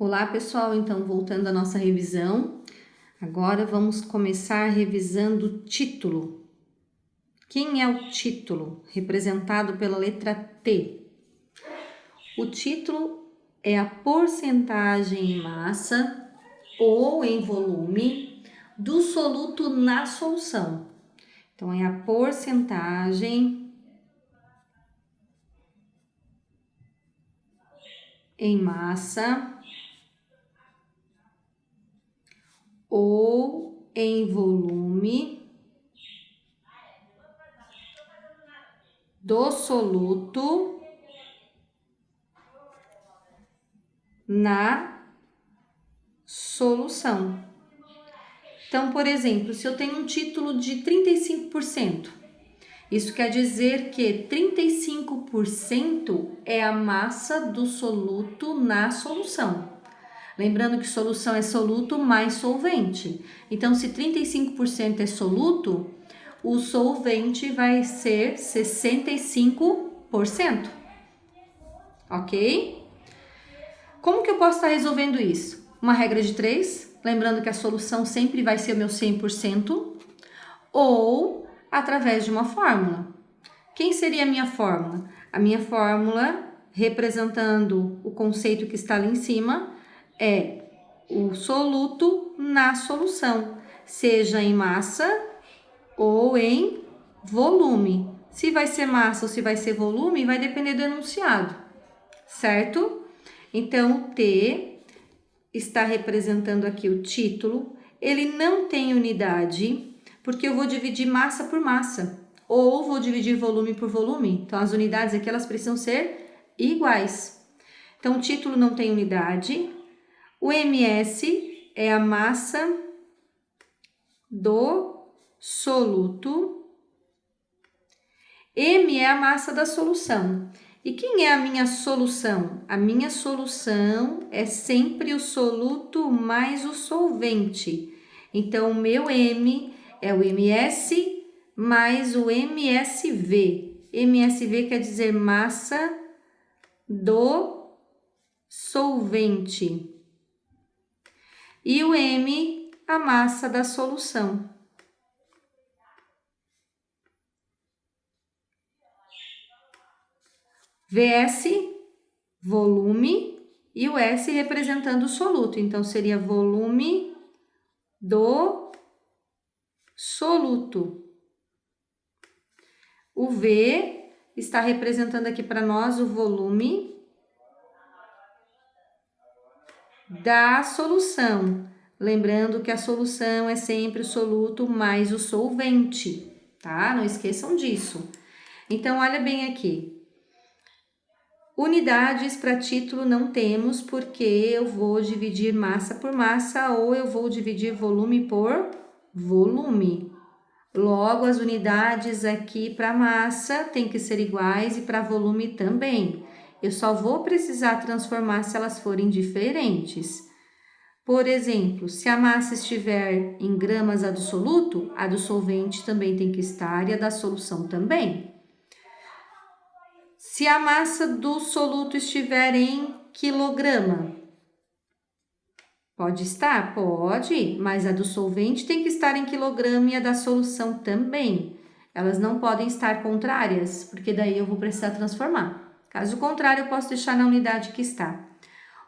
Olá, pessoal. Então, voltando à nossa revisão, agora vamos começar revisando o título. Quem é o título? Representado pela letra T. O título é a porcentagem em massa ou em volume do soluto na solução. Então, é a porcentagem em massa ou em volume do soluto na solução. Então, por exemplo, se eu tenho um título de 35%, isso quer dizer que 35% é a massa do soluto na solução. Lembrando que solução é soluto mais solvente. Então, se 35% é soluto, o solvente vai ser 65%. Ok? Como que eu posso estar resolvendo isso? Uma regra de 3, lembrando que a solução sempre vai ser o meu 100%, ou através de uma fórmula. Quem seria a minha fórmula? A minha fórmula, representando o conceito que está ali em cima, é o soluto na solução, seja em massa ou em volume. Se vai ser massa ou se vai ser volume, vai depender do enunciado, certo? Então, o T está representando aqui o título. Ele não tem unidade, porque eu vou dividir massa por massa, ou vou dividir volume por volume. Então, as unidades aqui, elas precisam ser iguais. Então, o título não tem unidade. O MS é a massa do soluto. M é a massa da solução. E quem é a minha solução? A minha solução é sempre o soluto mais o solvente. Então, o meu M é o MS mais o MSV. MSV quer dizer massa do solvente. E o M, a massa da solução. VS, volume, e o S representando o soluto. Então, seria volume do soluto. O V está representando aqui para nós o volume da solução. Lembrando que a solução é sempre o soluto mais o solvente, tá? Não esqueçam disso. Então, olha bem aqui. Unidades para título não temos, porque eu vou dividir massa por massa ou eu vou dividir volume por volume. Logo, as unidades aqui para massa tem que ser iguais e para volume também. Eu só vou precisar transformar se elas forem diferentes. Por exemplo, se a massa estiver em gramas a do soluto, a do solvente também tem que estar e a da solução também. Se a massa do soluto estiver em quilograma, pode estar? Pode, mas a do solvente tem que estar em quilograma e a da solução também. Elas não podem estar contrárias, porque daí eu vou precisar transformar. Caso contrário, eu posso deixar na unidade que está.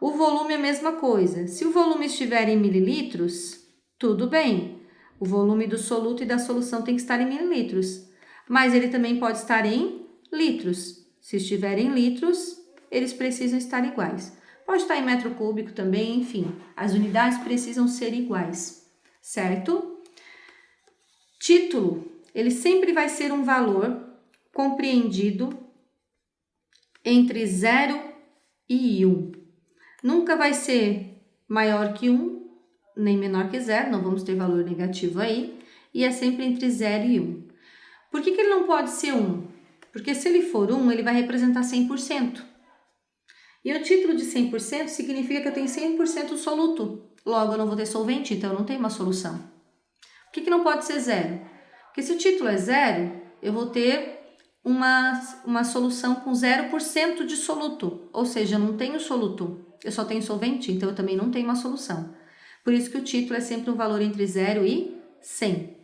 O volume é a mesma coisa. Se o volume estiver em mililitros, tudo bem. O volume do soluto e da solução tem que estar em mililitros, mas ele também pode estar em litros. Se estiver em litros, eles precisam estar iguais. Pode estar em metro cúbico também, enfim. As unidades precisam ser iguais, certo? Título, ele sempre vai ser um valor compreendido entre 0 e 1. Nunca vai ser maior que 1, nem menor que 0, não vamos ter valor negativo aí. E é sempre entre 0 e 1. Por que ele não pode ser 1? Porque se ele for 1, ele vai representar 100%. E o título de 100% significa que eu tenho 100% soluto. Logo, eu não vou ter solvente, então eu não tenho uma solução. Por que não pode ser 0? Porque se o título é 0, eu vou ter uma solução com 0% de soluto, ou seja, eu não tenho soluto, eu só tenho solvente, então eu também não tenho uma solução. Por isso que o título é sempre um valor entre 0 e 100.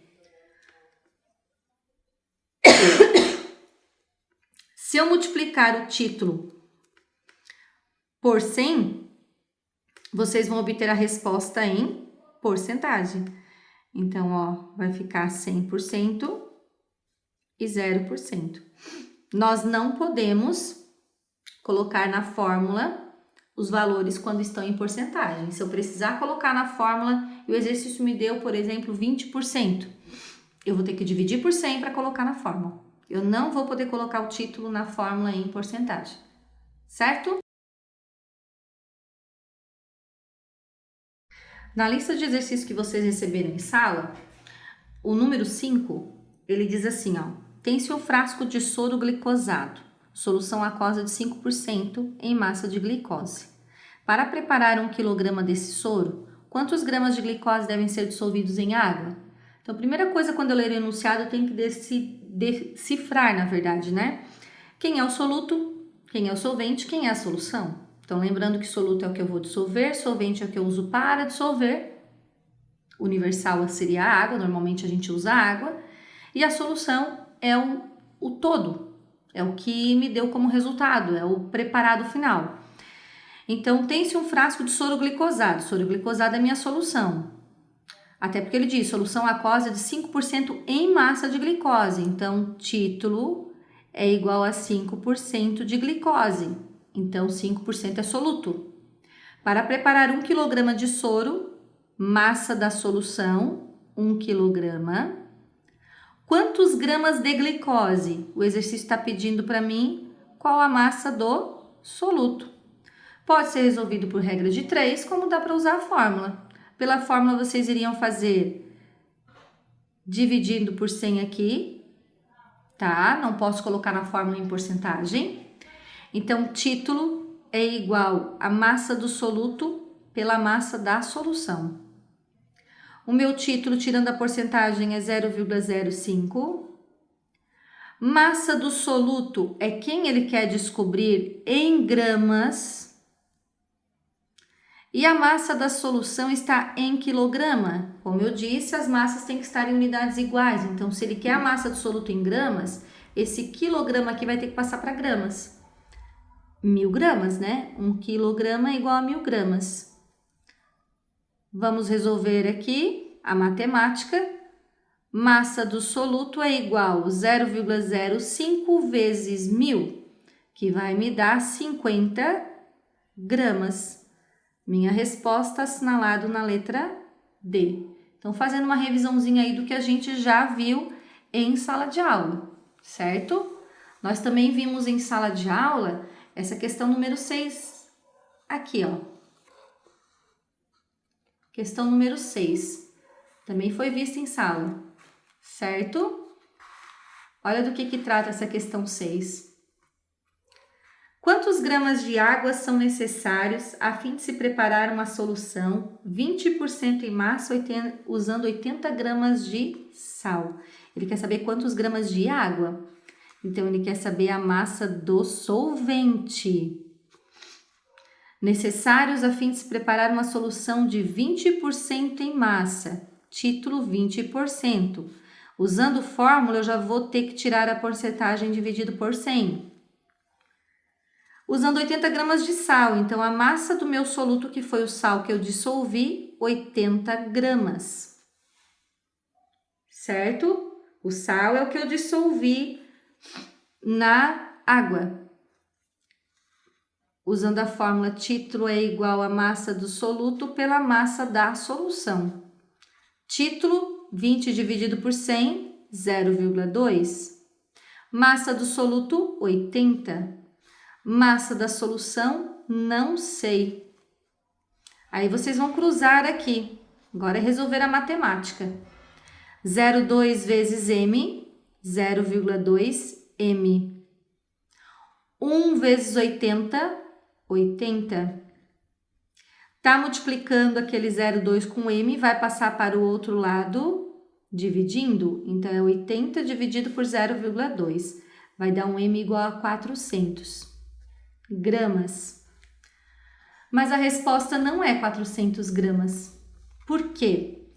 Se eu multiplicar o título por 100, vocês vão obter a resposta em porcentagem. Então, ó, vai ficar 100% e 0%. Nós não podemos colocar na fórmula os valores quando estão em porcentagem. Se eu precisar colocar na fórmula e o exercício me deu, por exemplo, 20%, eu vou ter que dividir por 100 para colocar na fórmula. Eu não vou poder colocar o título na fórmula em porcentagem, certo? Na lista de exercícios que vocês receberam em sala, o número 5, ele diz assim, ó, tem-se um frasco de soro glicosado, solução aquosa de 5% em massa de glicose. Para preparar 1 kg desse soro, quantos gramas de glicose devem ser dissolvidos em água? Então, a primeira coisa, quando eu ler o enunciado, eu tenho que decifrar, na verdade, né? Quem é o soluto, quem é o solvente, quem é a solução. Então, lembrando que soluto é o que eu vou dissolver, solvente é o que eu uso para dissolver. Universal seria a água, normalmente a gente usa água. E a solução é o todo, é o que me deu como resultado, é o preparado final. Então, tem-se um frasco de soro glicosado. Soro glicosado é a minha solução. Até porque ele diz solução aquosa de 5% em massa de glicose. Então, título é igual a 5% de glicose. Então, 5% é soluto. Para preparar 1 kg de soro, massa da solução, 1 kg. Quantos gramas de glicose? O exercício está pedindo para mim qual a massa do soluto. Pode ser resolvido por regra de 3, como dá para usar a fórmula. Pela fórmula, vocês iriam fazer dividindo por 100 aqui, tá? Não posso colocar na fórmula em porcentagem. Então, título é igual a massa do soluto pela massa da solução. O meu título, tirando a porcentagem, é 0,05. Massa do soluto é quem ele quer descobrir em gramas. E a massa da solução está em quilograma. Como eu disse, as massas têm que estar em unidades iguais. Então, se ele quer a massa do soluto em gramas, esse quilograma aqui vai ter que passar para gramas. 1000 gramas, né? 1 quilograma é igual a 1000 gramas. Vamos resolver aqui a matemática. Massa do soluto é igual a 0,05 vezes 1000, que vai me dar 50 gramas. Minha resposta assinalado na letra D. Então, fazendo uma revisãozinha aí do que a gente já viu em sala de aula, certo? Nós também vimos em sala de aula essa questão número 6, aqui, ó. Questão número 6, também foi vista em sala, certo? Olha do que trata essa questão 6. Quantos gramas de água são necessários a fim de se preparar uma solução 20% em massa usando 80 gramas de sal? Ele quer saber quantos gramas de água. Então, ele quer saber a massa do solvente. Necessários a fim de se preparar uma solução de 20% em massa. Título 20%. Usando fórmula, eu já vou ter que tirar a porcentagem dividido por 100. Usando 80 gramas de sal, então a massa do meu soluto, que foi o sal que eu dissolvi, 80 gramas. Certo? O sal é o que eu dissolvi na água. Usando a fórmula, título é igual a massa do soluto pela massa da solução. Título, 20 dividido por 100, 0,2. Massa do soluto, 80. Massa da solução, não sei. Aí vocês vão cruzar aqui. Agora é resolver a matemática. 0,2 vezes M, 0,2 M. 1 vezes 80, 80. Tá multiplicando aquele 0,2 com M, vai passar para o outro lado, dividindo. Então, é 80 dividido por 0,2. vai dar um M igual a 400 gramas. Mas a resposta não é 400 gramas. Por quê?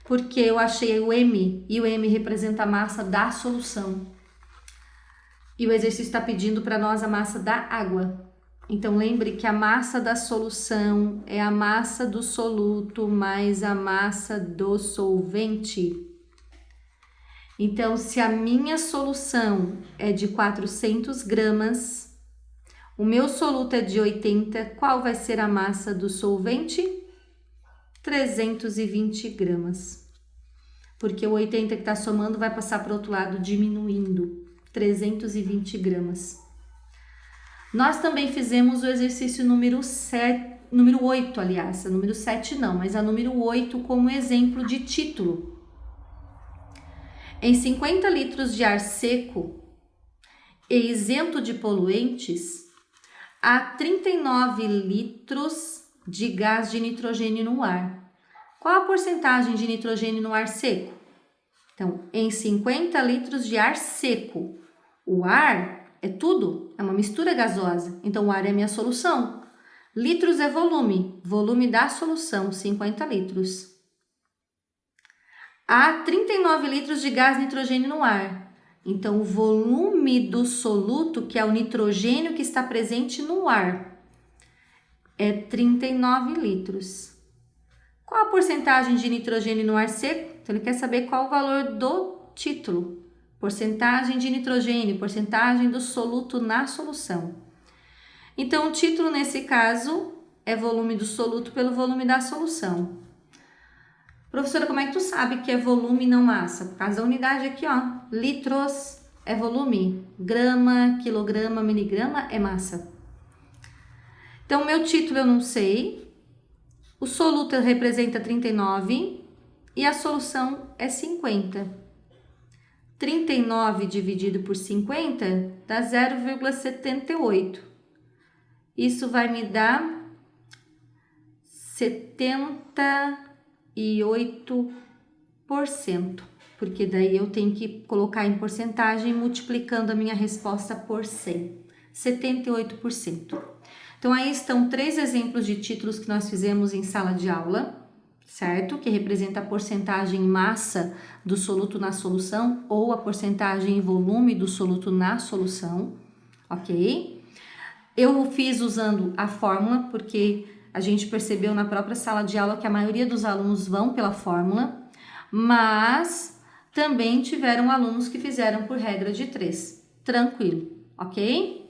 Porque eu achei o M e o M representa a massa da solução. E o exercício está pedindo para nós a massa da água. Então, lembre que a massa da solução é a massa do soluto mais a massa do solvente. Então, se a minha solução é de 400 gramas, o meu soluto é de 80, qual vai ser a massa do solvente? 320 gramas. Porque o 80 que está somando vai passar para o outro lado diminuindo, 320 gramas. Nós também fizemos o exercício número 8, aliás, a número 7 não, mas a número 8 como exemplo de título. Em 50 litros de ar seco e isento de poluentes, há 39 litros de gás de nitrogênio no ar. Qual a porcentagem de nitrogênio no ar seco? Então, em 50 litros de ar seco, o ar é tudo, é uma mistura gasosa, então o ar é a minha solução. Litros é volume, volume da solução, 50 litros. Há 39 litros de gás nitrogênio no ar, então o volume do soluto, que é o nitrogênio que está presente no ar, é 39 litros. Qual a porcentagem de nitrogênio no ar seco? Então ele quer saber qual o valor do título. Porcentagem de nitrogênio, porcentagem do soluto na solução. Então, o título nesse caso é volume do soluto pelo volume da solução. Professora, como é que tu sabe que é volume e não massa? Por causa da unidade aqui, ó. Litros é volume, grama, quilograma, miligrama é massa. Então, meu título eu não sei. O soluto representa 39 e a solução é 50. 39 dividido por 50 dá 0,78. Isso vai me dar 78%, porque daí eu tenho que colocar em porcentagem multiplicando a minha resposta por 100. 78%. Então, aí estão 3 exemplos de títulos que nós fizemos em sala de aula, certo? Que representa a porcentagem massa do soluto na solução ou a porcentagem volume do soluto na solução, ok? Eu fiz usando a fórmula porque a gente percebeu na própria sala de aula que a maioria dos alunos vão pela fórmula, mas também tiveram alunos que fizeram por regra de 3, tranquilo, ok?